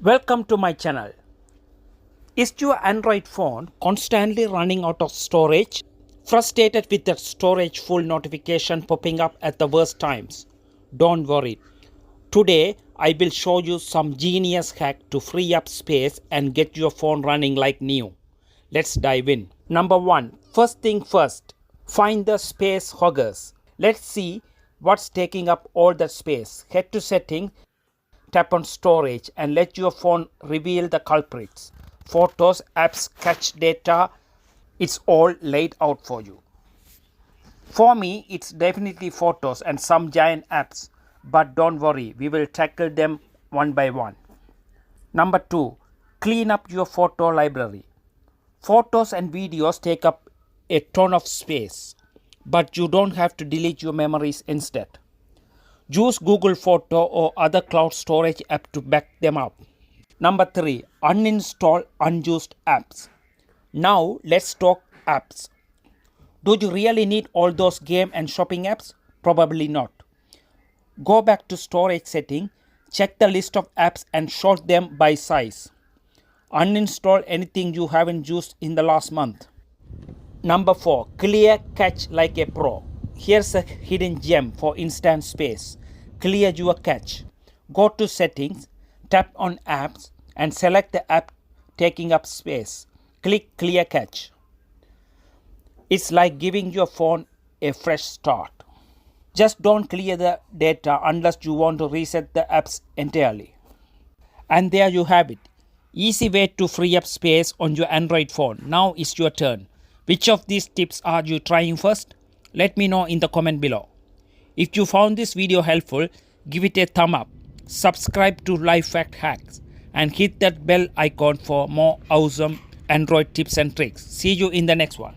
Welcome to my channel. Is your Android phone constantly running out of storage? Frustrated with the storage full notification popping up at the worst times? Don't worry. Today I will show you some genius hack to free up space and get your phone running like new. Let's dive in. Number 1. First thing first. Find the space hoggers. Let's see what's taking up all that space. Head to settings. Tap on storage and let your phone reveal the culprits. Photos, apps, cache data, it's all laid out for you. For me, it's definitely photos and some giant apps, but don't worry, we will tackle them one by one. Number 2, clean up your photo library. Photos and videos take up a ton of space, but you don't have to delete your memories instead. Use Google Photo or other cloud storage app to back them up. Number 3. Uninstall unused apps. Now let's talk apps. Do you really need all those game and shopping apps? Probably not. Go back to storage setting, check the list of apps and sort them by size. Uninstall anything you haven't used in the last month. Number 4. Clear cache like a pro. Here's a hidden gem for instant space. Clear your cache. Go to settings, tap on apps and select the app taking up space. Click clear cache. It's like giving your phone a fresh start. Just don't clear the data unless you want to reset the apps entirely. And there you have it. Easy way to free up space on your Android phone. Now it's your turn. Which of these tips are you trying first? Let me know in the comment below. If you found this video helpful, give it a thumb up, subscribe to Life Fact Hacks, and hit that bell icon for more awesome Android tips and tricks. See you in the next one.